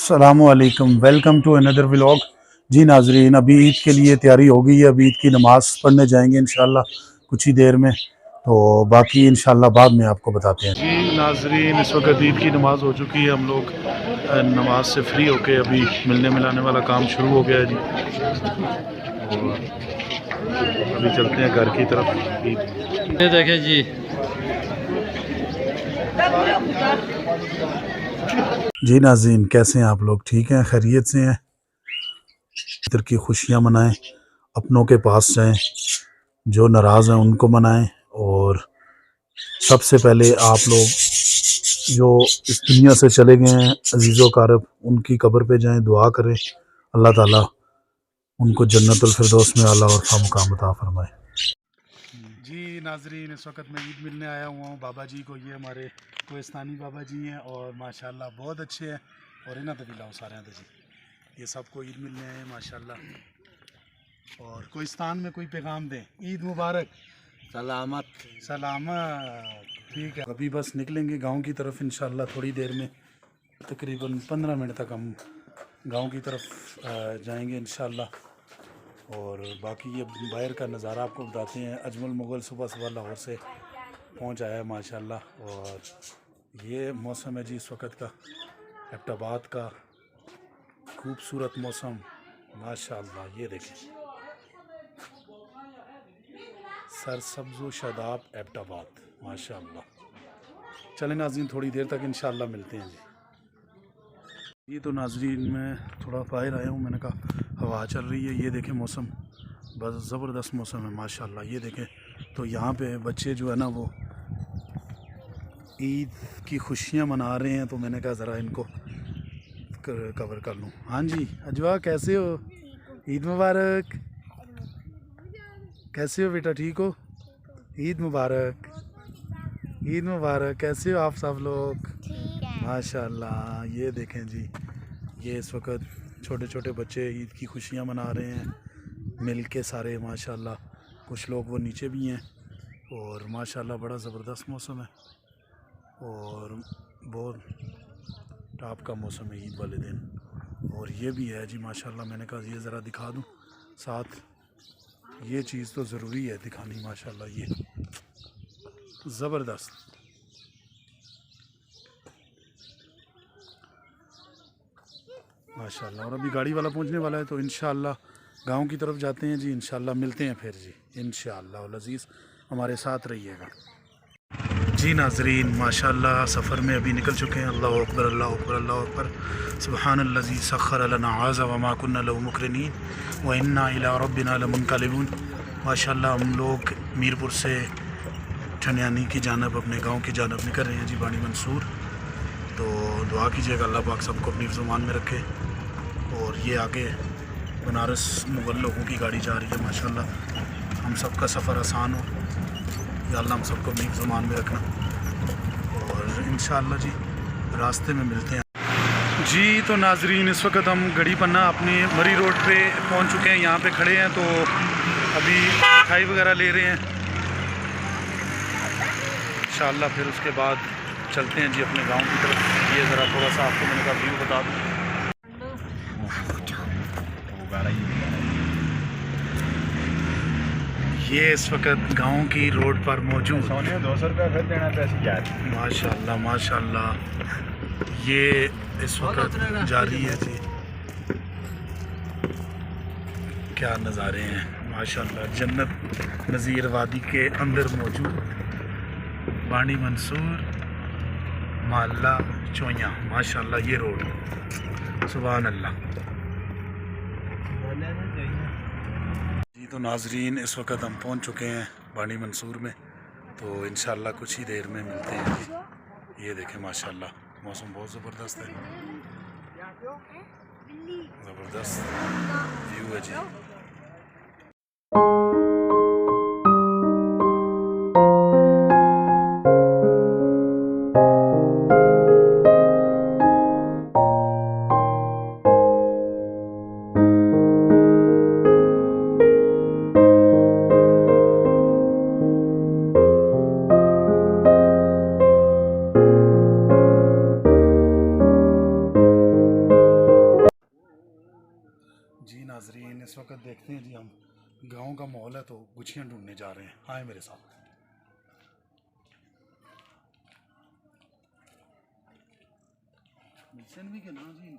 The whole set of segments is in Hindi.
अस्सलामुअलैकुम, वेलकम टू अनदर व्लॉग। जी नाजरीन, अभी ईद के लिए तैयारी हो गई है। अभी ईद की नमाज़ पढ़ने जाएंगे इंशाल्लाह कुछ ही देर में। तो बाकी इंशाल्लाह बाद में आपको बताते हैं। जी नाजरीन, इस वक्त ईद की नमाज़ हो चुकी है। हम लोग नमाज से फ्री होके अभी मिलने मिलाने वाला काम शुरू हो गया है जी। और अभी चलते हैं घर की तरफ। ये देखें जी, जी नाज़रीन, कैसे हैं आप लोग? ठीक हैं, खैरियत से हैं? इधर की खुशियाँ मनाएं, अपनों के पास जाएं, जो नाराज़ हैं उनको मनाएं। और सबसे पहले आप लोग जो इस दुनिया से चले गए हैं अजीज़ो कारब, उनकी कब्र पे जाएं, दुआ करें, अल्लाह ताला उनको जन्नतुल फिरदौस में आला और खा मुकाम अता फरमाए। जी नाजरीन, इस वक्त मैं ईद मिलने आया हुआ हूँ बाबा जी को। ये हमारे कोहिस्तानी बाबा जी हैं और माशाल्लाह बहुत अच्छे हैं। और इन्हें तो भी लाओ सारे जी, ये सबको ईद मिलने आए हैं माशाल्लाह। और कोहिस्तान में कोई पैगाम दें, ईद मुबारक। सलामत। सलामत। ठीक है, अभी बस निकलेंगे गांव की तरफ इंशाल्लाह थोड़ी देर में। तकरीबन 15 मिनट तक हम गांव की तरफ जाएंगे इंशाल्लाह। और बाकी ये बाहर का नज़ारा आपको बताते हैं। अजमल मुग़ल सुबह सुबह लाहौर से पहुंच आया है माशाल्लाह। और ये मौसम है जी इस वक्त का एबटाबाद का, खूबसूरत मौसम माशाल्लाह। ये देखें, सरसब्ज़ शादाब एबटाबाद माशाल्लाह। चलें नाज़रीन, थोड़ी देर तक इंशाल्लाह मिलते हैं जी। ये तो नाज़रीन मैं थोड़ा बाहर आया हूँ, मैंने कहा हवा चल रही है। ये देखें मौसम बस ज़बरदस्त मौसम है माशाल्लाह। ये देखें, तो यहाँ पे बच्चे जो है ना वो ईद की खुशियाँ मना रहे हैं। तो मैंने कहा ज़रा इनको कवर कर लूँ। हाँ जी अजवा, कैसे हो? ईद मुबारक। कैसे हो बेटा? ठीक हो? ईद मुबारक, ईद मुबारक। कैसे हो आप सब लोग? माशाल्लाह। ये देखें जी, ये इस वक्त छोटे छोटे बच्चे ईद की खुशियाँ मना रहे हैं मिल के सारे माशाल्लाह। कुछ लोग वो नीचे भी हैं। और माशाल्लाह बड़ा ज़बरदस्त मौसम है और बहुत टॉप का मौसम है ईद वाले दिन। और ये भी है जी माशाल्लाह। मैंने कहा ये ज़रा दिखा दूँ साथ, ये चीज़ तो ज़रूरी है दिखानी माशाल्लाह। ये ज़बरदस्त माशाल्लाह। और अभी गाड़ी वाला पहुंचने वाला है तो इंशाल्लाह गांव की तरफ जाते हैं जी। इंशाल्लाह मिलते हैं फिर जी, इंशाल्लाह अज़ीज़ हमारे साथ रहिएगा। जी नाजरीन, माशाल्लाह सफ़र में अभी निकल चुके हैं। अल्लाह अकबर, अल्लाह अकबर, अल्लाह अकबर। सुब्हानल्लज़ी सख़्ख़र लना हाज़ा व मा कुन्ना लहू मुक़रिनीन व इन्ना इला रब्बिना लमुनक़लिबून। माशाल्लाह हम लोग मीरपुर से ठनियानी की जानब, अपने गाँव की जानब निकल रहे हैं जी, बानी मंसूर। तो दुआ कीजिएगा अल्लाह पाक सबको अपनी ज़ुबान में रखे। और ये आगे बनारस मुग़ल लोगों की गाड़ी जा रही है माशाल्लाह। हम सब का सफ़र आसान हो, या अल्लाह हम सबको अपनी ज़ुबान में रखना। और इंशाअल्लाह जी रास्ते में मिलते हैं जी। तो नाजरीन, इस वक्त हम गड़ी पन्ना अपने मरी रोड पे पहुंच चुके हैं। यहाँ पे खड़े हैं तो अभी मिठाई वगैरह ले रहे हैं इंशाअल्लाह। फिर उसके बाद चलते हैं जी अपने गांव की तरफ। ये ज़रा थोड़ा सा आपको मैंने कहा व्यू बता दूँ। ये इस वक्त गांव की रोड पर मौजूद 200 रुपया फिर देना पैसे माशाल्लाह माशाल्लाह। ये इस वक्त जारी है जी। क्या नज़ारे हैं माशाल्लाह। जन्नत नज़ीर वादी के अंदर मौजूद बानी मंसूर मोहल्ला चोइयाँ माशाल्लाह। ये रोड सुभान अल्लाह जी। तो नाजरीन, इस वक्त हम पहुंच चुके हैं बानी मंसूर में। तो इंशाल्लाह कुछ ही देर में मिलते हैं जी। ये देखें माशाल्लाह मौसम बहुत ज़बरदस्त है, ज़बरदस्त व्यू है जी। देखते हैं जी, हम गांव का माहौल है तो गुच्छियाँ ढूंढने जा रहे हैं। आए मेरे साथ। भी के ना जी,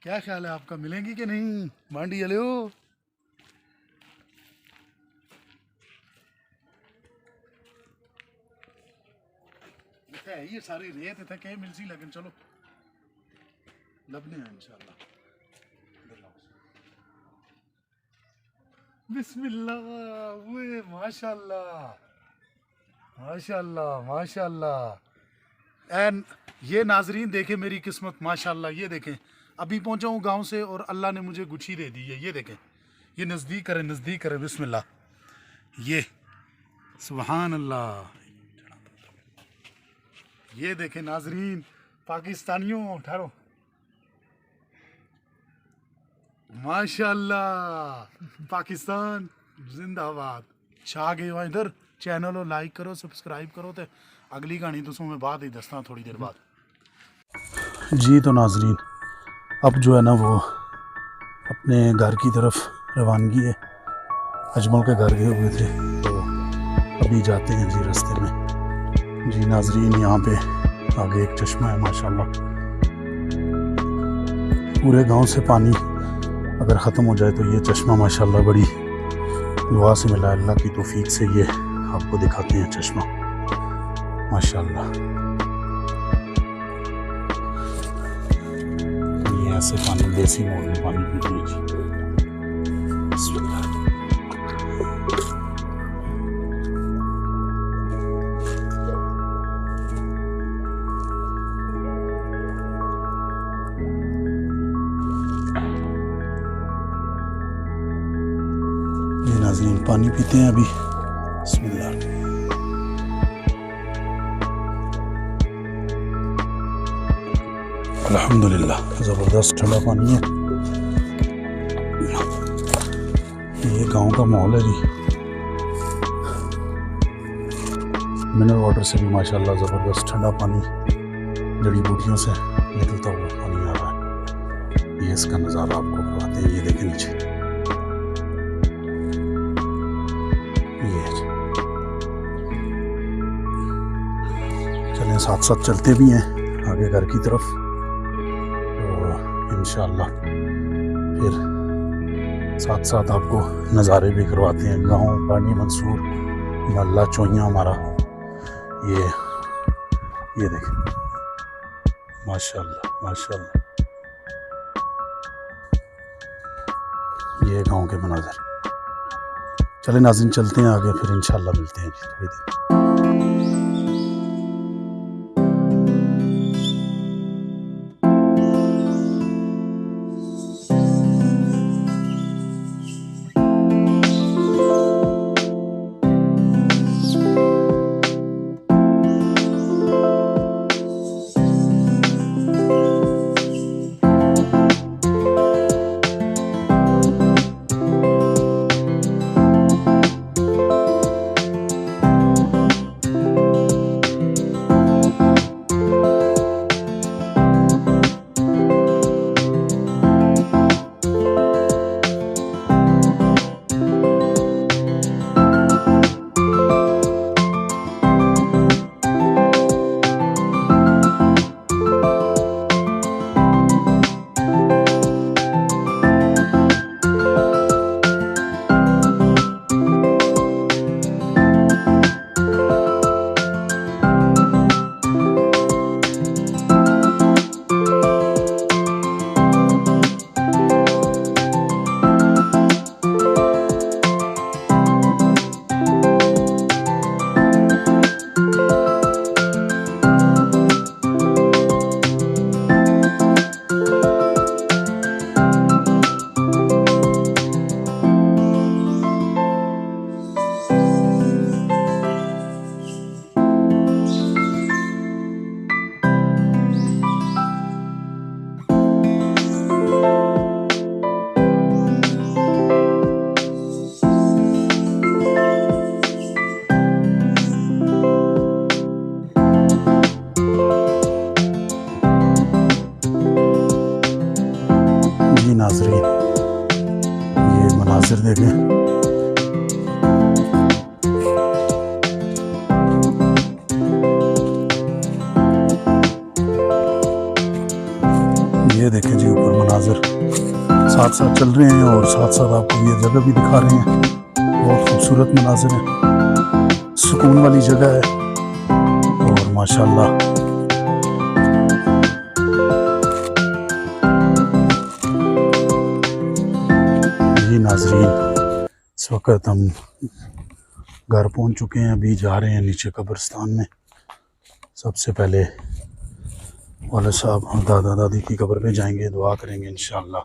क्या ख्याल है आपका, मिलेंगी कि नहीं? मांडी चले हो। है ये सारी रेत थे कहीं मिल सी, लेकिन चलो लबने हैं इंशाल्लाह। बिस्मिल्लाह, वे माशाल्लाह माशाल्लाह माशाल्लाह। एंड ये नाजरीन देखें मेरी किस्मत माशाल्लाह, ये देखें अभी पहुंचा हूँ गांव से और अल्लाह ने मुझे गुच्छी दे दी है। ये देखें, ये नज़दीक करें बिस्मिल्लाह। ये सुभान अल्लाह, ये देखें नाजरीन पाकिस्तानियों, ठहरो माशाल्लाह, पाकिस्तान जिंदाबाद। छा गए वहाँ इधर। चैनल को लाइक करो, सब्सक्राइब करो। तो अगली कहानी तुसों मैं बाद ही दसना थोड़ी देर बाद जी। तो नाजरीन अब जो है ना वो अपने घर की तरफ रवानगी है। अजमल के घर गए हुए थे तो अभी जाते हैं जी रास्ते में जी। नाजरीन यहाँ पे आगे एक चश्मा है माशाल्लाह। पूरे गांव से पानी अगर ख़त्म हो जाए तो ये चश्मा माशाल्लाह बड़ी दुआ से मिला, अल्लाह की तौफीक से। ये आपको दिखाते हैं चश्मा माशाल्लाह। ये ऐसे पानी देसी मोड में पानी पीते हैं जी। बिस्मिल्लाह। ये नाज़रीन पानी पीते हैं अभी। बिस्मिल्लाह। अल्हम्दुलिल्लाह, ज़बरदस्त ठंडा पानी है। ये गांव का माहौल है जी। मिनरल वाटर से भी माशाल्लाह ज़बरदस्त ठंडा पानी, जड़ी बूटियों से निकलता हुआ पानी आ रहा है। ये इसका नज़ारा आपको करवाते हैं। ये देखें नीचे, ये चलें साथ साथ चलते भी हैं आगे घर की तरफ। इंशाअल्लाह फिर साथ साथ आपको नज़ारे भी करवाते हैं। गांव बानी मंसूर मोहल्ला चोइयाँ हमारा। ये देखें माशाअल्लाह माशाअल्लाह, ये गांव के मनाज़र। चले नाज़रीन चलते हैं आगे, फिर इंशाअल्लाह मिलते हैं जी थोड़ी देर। मनाजिर देखें। ये देखें जी ऊपर मनाजिर साथ साथ चल रहे हैं और साथ साथ आपको ये जगह भी दिखा रहे हैं। बहुत खूबसूरत मनाजिर है, सुकून वाली जगह है और माशाल्लाह जी नाजरीन, इस वक्त हम घर पहुंच चुके हैं। अभी जा रहे हैं नीचे कब्रिस्तान में। सबसे पहले वाले साहब और दादा दादी की कब्र पे जाएंगे, दुआ करेंगे इंशाअल्लाह।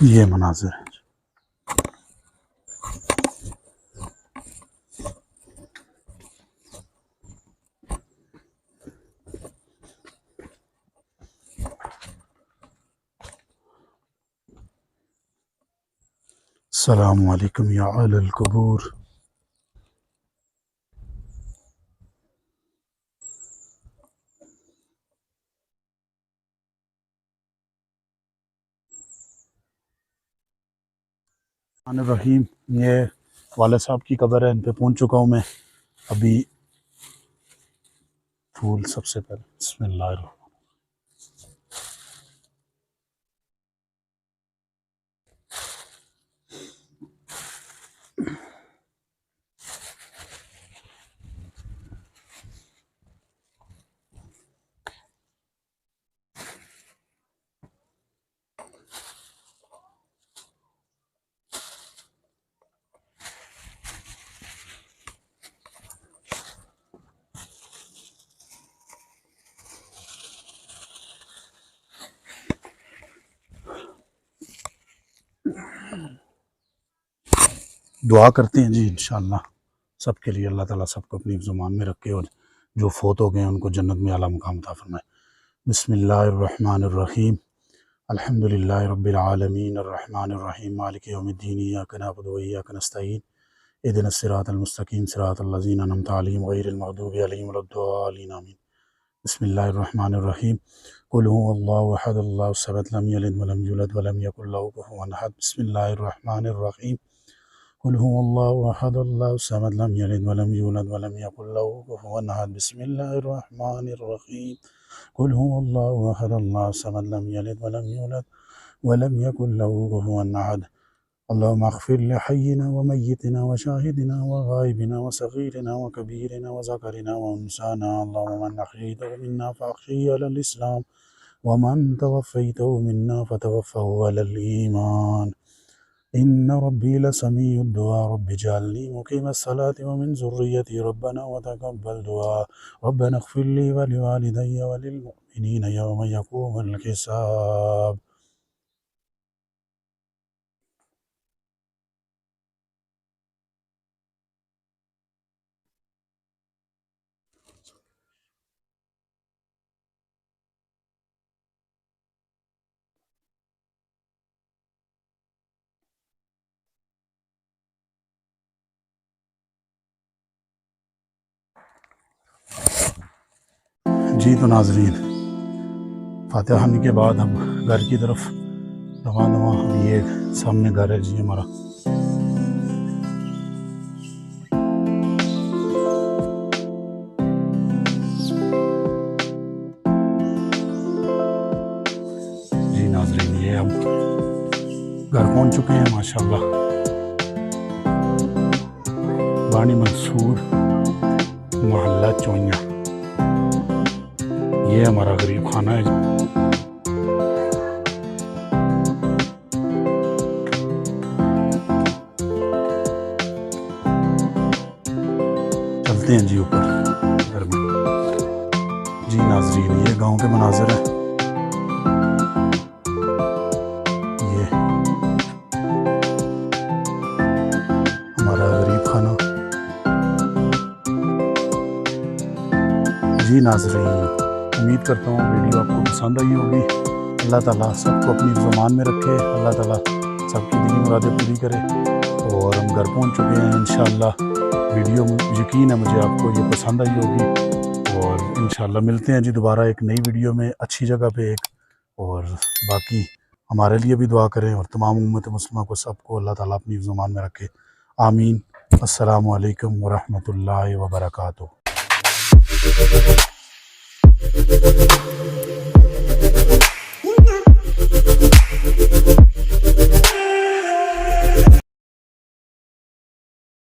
ये मनाजिर है। अस्सलामु अलैकुम या अहलल कुबूर। रहीम, ये वाले साहब की कब्र है, इन पे पहुंच चुका हूँ मैं। अभी फूल सबसे पहले बिस्मिल्लाह। दुआ करते हैं जी इंशाअल्लाह सबके लिए, अल्लाह ताला सबको अपनी ज़ुबान में रखे और जो फोत हो गए हैं उनको जन्नत में आला मुकाम अता फरमाए। बिस्मिल्लाहिर्रहमानिर्रहीम, अल्हम्दुलिल्लाहि रब्बिल आलमीन, अर्रहमानिर रहीम, मालिकि यौमिद्दीन, इय्याका नअबुदु व इय्याका नस्तईन, इहदिनस सिरातल मुस्तकीम, सिरातल लज़ीना अनअमता अलैहिम गैरिल मग़दूबि अलैहिम वलद्दालिन, आमीन। बिस्मिल्लाहिर्रहमानिर्रहीम, कुल हुवल्लाहु अहद, अल्लाहुस समद, लम यलिद व लम यूलद व लम यकुल लहू कुफुवन अहद। बिस्मिल्लाहिर्रहमानिर्रहीम, कुल हुवल्लाहु अहद, अल्लाहुस समद, लम यलिद व लम यूलद व लम यकुल लहू कुफुवन अहद। बिस्मिल्लाहिर्रहमानिर्रहीम, कुल हुवल्लाहु अहद, अल्लाहुस समद, लम यलिद व लम यूलद व लम यकुल लहू कुफुवन अहद। अल्लाहुम्मा अग़फ़िर लि हय्यिना व मय्यितिना व शाहिदिना व गायबिना व सग़ीरिना व कबीरिना व ज़करिना व उन्साना। अल्लाहुम्मा मन अहयैतहु मिन्ना फ़अहयिही अलल इस्लाम व मन तवफ़्फ़ैतहु मिन्ना फ़तवफ़्फ़हु अलल ईमान। इन्न रब्बी लसमीउद दुआ, रब्बि इजअलनी मुक़ीमस सलाति व मिन ज़ुर्रिय्यति, रब्बना व तक़ब्बल दुआ, रब्बना इग़फ़िर ली व लिवालिदैया व लिल-मुअ्मिनीना यौम यक़ूमुल हिसाब। जी तो नाज़रीन, फातिहा खानी के बाद हम घर की तरफ रवाना हुआ। ये सामने घर है जी हमारा। जी नाज़रीन, ये हम घर पहुंच चुके हैं माशाल्लाह। बानी मंसूर, मोहल्ला चोइया, ये हमारा गरीब खाना है। चलते हैं जी ऊपर घर में। जी नाज़रीन, ये गांव के मनाज़िर है। ये हमारा गरीब खाना। जी नाज़रीन, उम्मीद करता हूँ वीडियो आपको पसंद आई होगी। अल्लाह ताला सबको अपनी ज़ुबान में रखे, अल्लाह ताला सबकी दिली मुरादें पूरी करे। और हम घर पहुँच चुके हैं इंशाअल्लाह। वीडियो यकीन है मुझे आपको ये पसंद आई होगी और इंशाअल्लाह मिलते हैं जी दोबारा एक नई वीडियो में, अच्छी जगह पे, एक और बाकी हमारे लिए भी दुआ करें और तमाम उम्मत मुस्लिमा को सबको अल्लाह ताला अपनी ज़ुबान में रखे। आमीन। अस्सलामु अलैकुम व रहमतुल्लाहि व बरकातुहू।